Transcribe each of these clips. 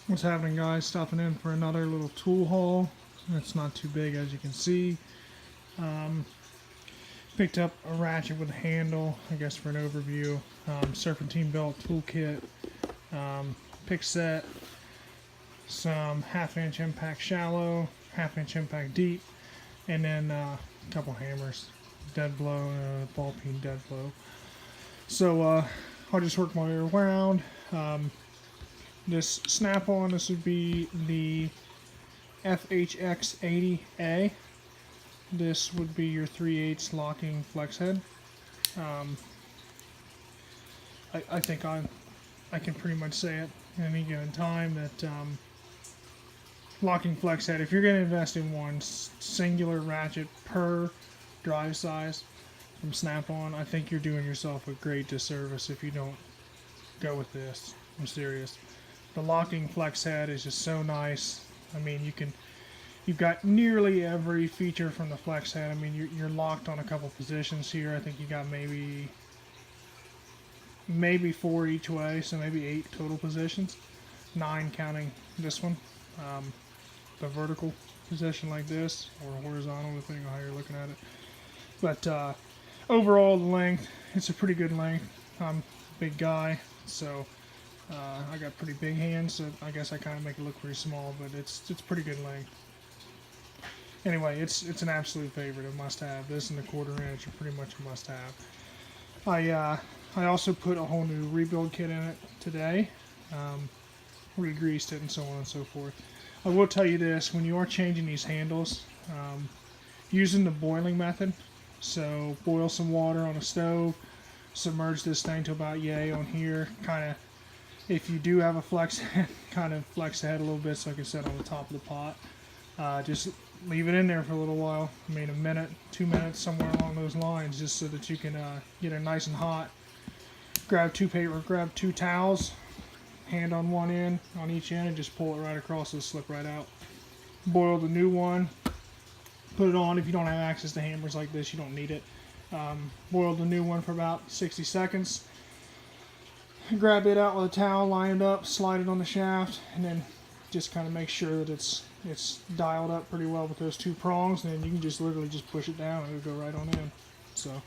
What's happening, guys? Stopping in for another little tool haul. It's not too big, as you can see. Picked up a ratchet with a handle, I guess for an overview. Serpentine belt toolkit, pick set, some half-inch impact shallow, half-inch impact deep, and then a couple hammers, dead blow, ball peen dead blow. So I'll just work my way around. This snap-on, this would be the FHX80A. This would be your 3/8 locking flex head. I think I can pretty much say it at any given time that locking flex head, if you're going to invest in one singular ratchet per drive size from Snap-on, I think you're doing yourself a great disservice if you don't go with this. I'm serious. The locking flex head is just so nice. I mean, you've got nearly every feature from the flex head. I mean, you're locked on a couple positions here. I think you got maybe 4 each way, so maybe 8 total positions. 9 counting this one. The vertical position like this, or horizontal, depending on how you're looking at it. But overall, the length, it's a pretty good length. I'm a big guy, so I got pretty big hands, so I guess I kind of make it look pretty small, but it's pretty good length. Anyway, it's an absolute favorite, a must-have. This and the 1/4 inch are pretty much a must-have. I also put a whole new rebuild kit in it today, re-greased it and so on and so forth. I will tell you this, when you are changing these handles, using the boiling method, so boil some water on a stove, submerge this thing to about yay on here, kind of, if you do have a flex head, kind of flex the head a little bit so I can set on the top of the pot. Just leave it in there for a little while. I mean, a minute, 2 minutes, somewhere along those lines, just so that you can get it nice and hot. Grab two towels, hand on one end, on each end, and just pull it right across, it'll slip right out. Boil the new one, put it on. If you don't have access to hammers like this, you don't need it. Boil the new one for about 60 seconds. Grab it out with a towel, line it up, slide it on the shaft, and then just kind of make sure that it's dialed up pretty well with those 2 prongs, and then you can just literally just push it down and it'll go right on in. So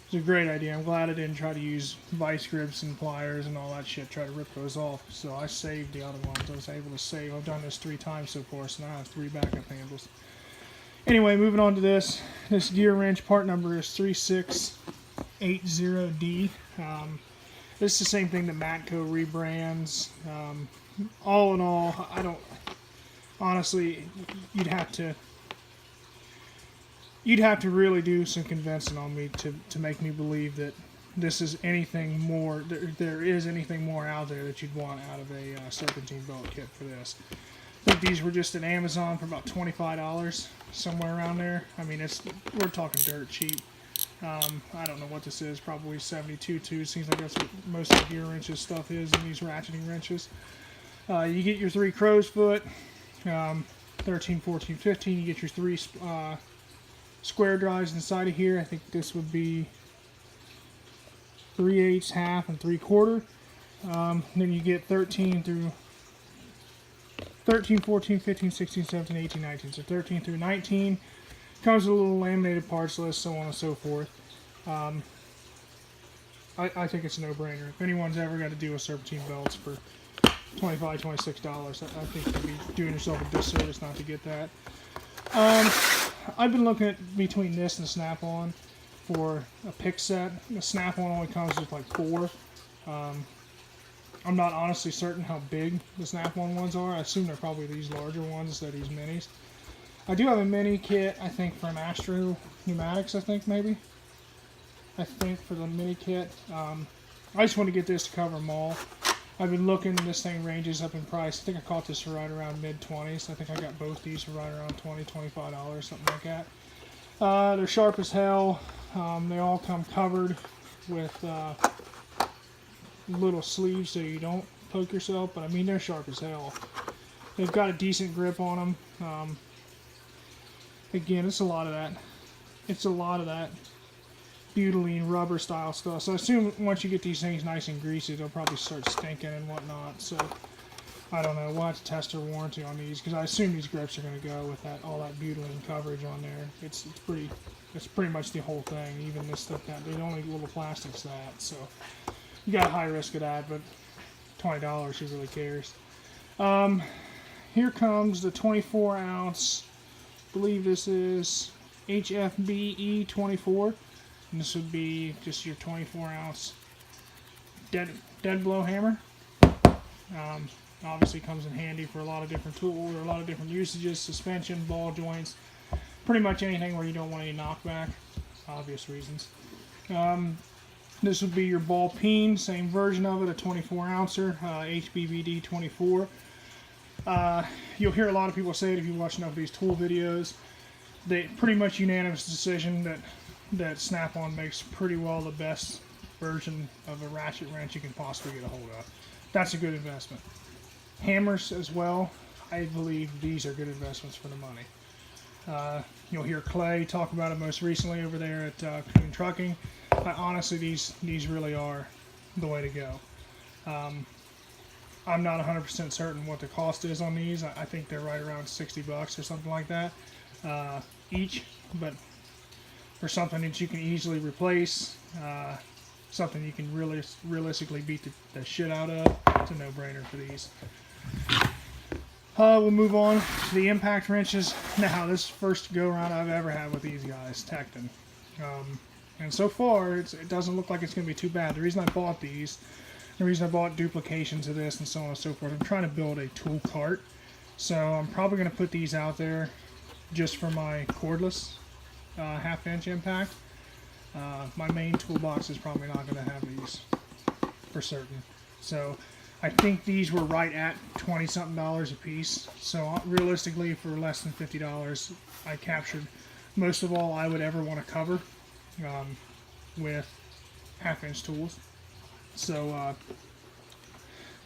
it's a great idea. I'm glad I didn't try to use vice grips and pliers and all that shit, try to rip those off. So I saved the other ones. I was able to save. I've done this 3 times so far, so now I have 3 backup handles. Anyway, moving on to this. This Gearwrench part number is 3680D. This is the same thing that Matco rebrands. All in all, I don't. Honestly, you'd have to really do some convincing on me to make me believe that this is anything more. There is anything more out there that you'd want out of a serpentine belt kit for this. I think these were just at Amazon for about $25, somewhere around there. I mean, we're talking dirt cheap. I don't know what this is, probably 72 too. Seems like that's what most of the Gearwrench's stuff is in these ratcheting wrenches. You get your 3 crow's foot, 13, 14, 15. You get your 3 square drives inside of here. I think this would be 3/8, half, and 3/4. Then you get 13, 14, 15, 16, 17, 18, 19. So 13 through 19. Comes with a little laminated parts list, so on and so forth. I think it's a no-brainer. If anyone's ever got to deal with serpentine belts for $25, $26, I think you'd be doing yourself a disservice not to get that. I've been looking at between this and the Snap-on for a pick set. The Snap-on only comes with like 4. I'm not honestly certain how big the Snap-on ones are. I assume they're probably these larger ones instead of these minis. I do have a mini kit, I think, from Astro Pneumatics, I think, maybe. I think, for the mini kit. I just want to get this to cover them all. I've been looking, this thing ranges up in price. I think I caught this for right around mid-20s. I think I got both these for right around $20, $25, something like that. They're sharp as hell. They all come covered with little sleeves so you don't poke yourself, but I mean, they're sharp as hell. They've got a decent grip on them. Again, it's a lot of that. It's a lot of that butylene rubber style stuff. So I assume once you get these things nice and greasy, they'll probably start stinking and whatnot. So I don't know. We'll have to test our warranty on these because I assume these grips are going to go with that all that butylene coverage on there. It's pretty much the whole thing. Even this stuff down, the only little plastic's that. So you got a high risk of that, but $20, who really cares? Here comes the 24 ounce. I believe this is HFBE 24, and this would be just your 24 ounce dead blow hammer. Obviously comes in handy for a lot of different tools or a lot of different usages, suspension, ball joints, pretty much anything where you don't want any knockback, obvious reasons. This would be your ball peen, same version of it, a 24 ouncer, HBBD 24. You'll hear a lot of people say it if you watch enough of these tool videos. They pretty much unanimous decision that Snap-on makes pretty well the best version of a ratchet wrench you can possibly get a hold of. That's a good investment. Hammers as well, I believe these are good investments for the money. You'll hear Clay talk about it most recently over there at Clean Trucking. Honestly, these really are the way to go. I'm not 100% certain what the cost is on these. I think they're right around $60 or something like that each, but for something that you can easily replace, something you can really realistically beat the shit out of, it's a no-brainer for these. We'll move on to the impact wrenches. Now, this first go-around I've ever had with these guys, Tekton. And so far, it doesn't look like it's going to be too bad. The reason I bought these, the reason I bought duplications of this and so on and so forth, I'm trying to build a tool cart. So I'm probably going to put these out there just for my cordless half-inch impact. My main toolbox is probably not going to have these for certain. So I think these were right at $20-something a piece. So realistically, for less than $50, I captured most of all I would ever want to cover with half-inch tools. So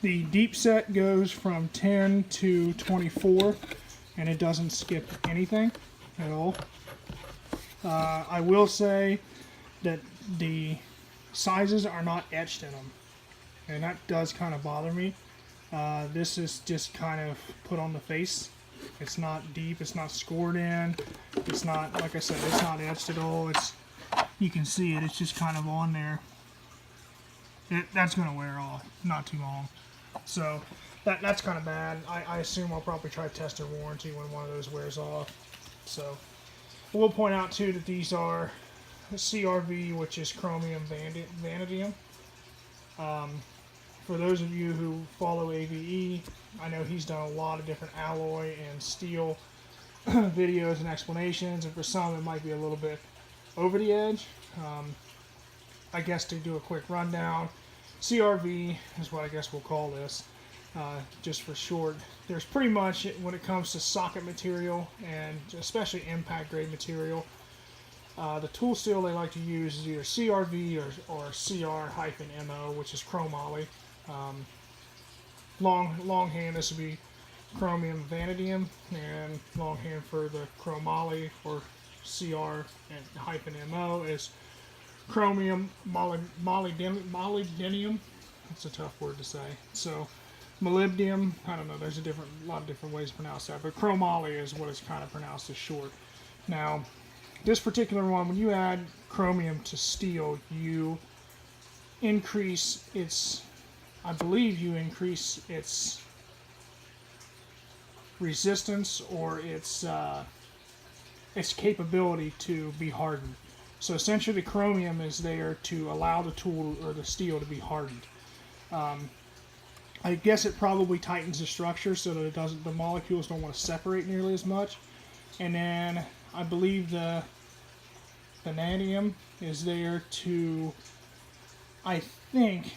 the deep set goes from 10 to 24, and it doesn't skip anything at all. I will say that the sizes are not etched in them, and that does kind of bother me. This is just kind of put on the face. It's not deep, it's not scored in, it's not, like I said, it's not etched at all. You can see it, it's just kind of on there. That's going to wear off, not too long. So that's kind of bad. I assume I'll probably try to test a warranty when one of those wears off. So we'll point out too that these are CRV, which is chromium vanadium. For those of you who follow AVE, I know he's done a lot of different alloy and steel videos and explanations, and for some it might be a little bit over the edge. I guess to do a quick rundown, CRV is what I guess we'll call this, just for short. There's pretty much, when it comes to socket material and especially impact grade material, the tool steel they like to use is either CRV or CR-MO, which is chromoly. Longhand, this would be chromium vanadium, and longhand for the chromoly or CR-MO is chromium molybdenum. That's a tough word to say. So molybdenum, I don't know, there's a lot of different ways to pronounce that, but chromoly is what it's kind of pronounced as short. Now, this particular one, when you add chromium to steel, you increase its, I believe you increase its resistance or its capability to be hardened. So essentially the chromium is there to allow the tool or the steel to be hardened. I guess it probably tightens the structure so that the molecules don't want to separate nearly as much. And then I believe the vanadium is there to, I think,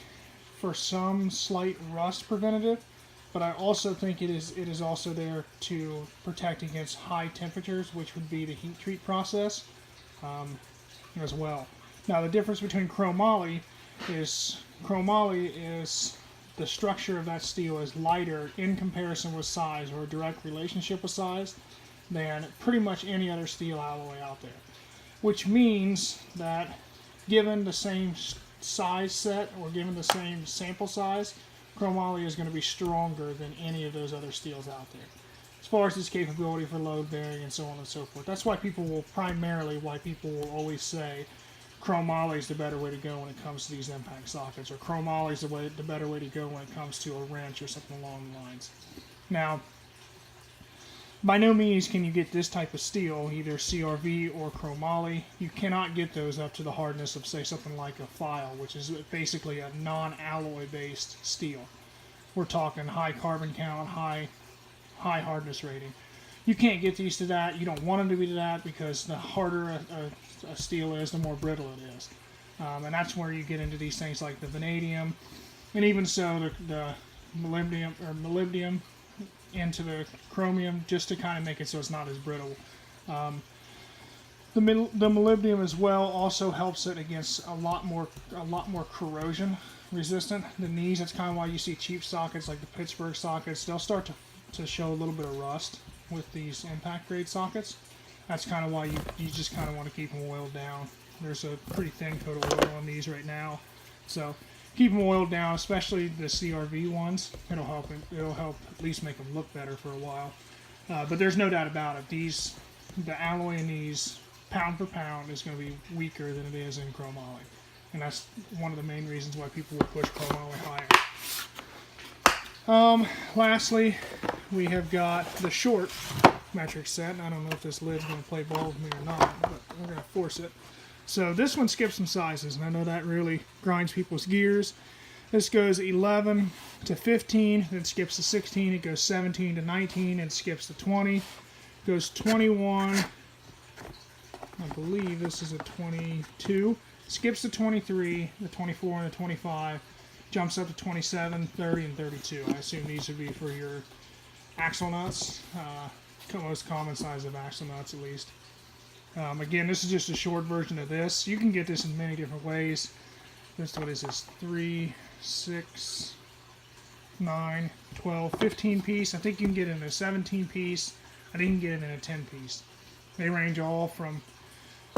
for some slight rust preventative, but I also think it is also there to protect against high temperatures, which would be the heat treat process as well. Now the difference between chromoly is the structure of that steel is lighter in comparison with size, or a direct relationship with size, than pretty much any other steel alloy out there. Which means that given the same size set or given the same sample size, chromoly is going to be stronger than any of those other steels out there, as far as its capability for load bearing and so on and so forth. That's why people will always say chromoly is the better way to go when it comes to these impact sockets, or chromoly is the better way to go when it comes to a wrench or something along the lines. Now, by no means can you get this type of steel, either CRV or chromoly. You cannot get those up to the hardness of, say, something like a file, which is basically a non-alloy based steel. We're talking high carbon count, high hardness rating. You can't get these to that. You don't want them to be to that, because the harder a steel is, the more brittle it is. And that's where you get into these things like the vanadium, and even so the molybdenum into the chromium, just to kind of make it so it's not as brittle. The molybdenum as well also helps it against a lot more corrosion resistant than these. That's kind of why you see cheap sockets like the Pittsburgh sockets. They'll start to show a little bit of rust with these impact grade sockets. That's kind of why you just kind of want to keep them oiled down. There's a pretty thin coat of oil on these right now, so keep them oiled down, especially the CRV ones. It'll help at least make them look better for a while. But there's no doubt about it. The alloy in these, pound for pound, is going to be weaker than it is in chromoly, and that's one of the main reasons why people will push chromoly higher. Lastly, we have got the short metric set. And I don't know if this lid's going to play ball with me or not, but we're going to force it. So this one skips some sizes, and I know that really grinds people's gears. This goes 11 to 15, then skips to 16, it goes 17 to 19, and skips to 20. Goes 21, I believe this is a 22, skips to 23, the 24 and the 25, jumps up to 27, 30, and 32. I assume these would be for your axle nuts, most common size of axle nuts at least. Again, this is just a short version of this. You can get this in many different ways. What is this? 3, 6, 9, 12, 15 piece. I think you can get it in a 17 piece. I think you can get it in a 10 piece. They range all from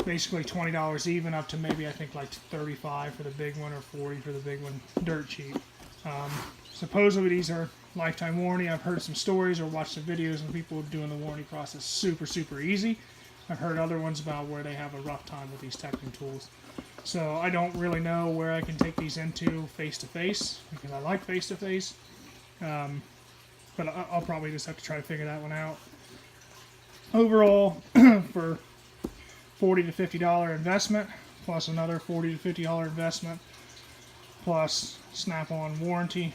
basically $20 even up to maybe, I think, like 35 for the big one or 40 for the big one. Dirt cheap. Supposedly these are lifetime warranty. I've heard some stories or watched some videos of people doing the warranty process super easy. I've heard other ones about where they have a rough time with these Tekton tools. So I don't really know where I can take these into face-to-face, because I like face-to-face. But I'll probably just have to try to figure that one out. Overall, for $40 to $50 investment, plus another $40 to $50 investment, plus snap-on warranty,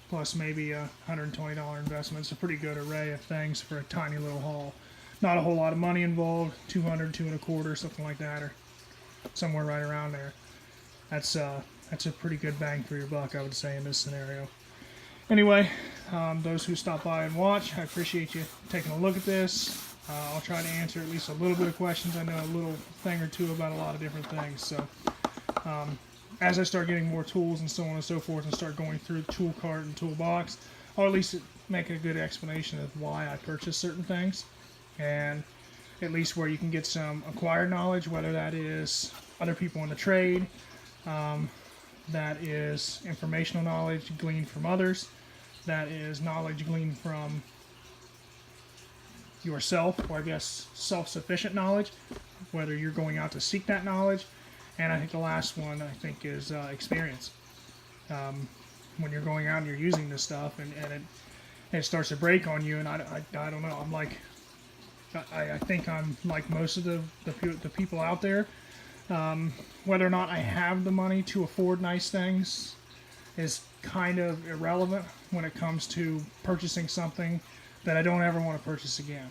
plus maybe a $120 investment. It's a pretty good array of things for a tiny little haul. Not a whole lot of money involved, $200, $225, something like that, or somewhere right around there. That's a pretty good bang for your buck, I would say, in this scenario. Anyway, those who stop by and watch, I appreciate you taking a look at this. I'll try to answer at least a little bit of questions. I know a little thing or two about a lot of different things. So as I start getting more tools and so on and so forth, and start going through the tool cart and toolbox, I'll at least make a good explanation of why I purchase certain things, and at least where you can get some acquired knowledge, whether that is other people in the trade, that is informational knowledge gleaned from others, that is knowledge gleaned from yourself, or I guess self-sufficient knowledge, whether you're going out to seek that knowledge. And I think the last one, I think, is experience. When you're going out and you're using this stuff, and it starts to break on you, and I don't know, I think I'm like most of the people out there. Whether or not I have the money to afford nice things is kind of irrelevant when it comes to purchasing something that I don't ever want to purchase again.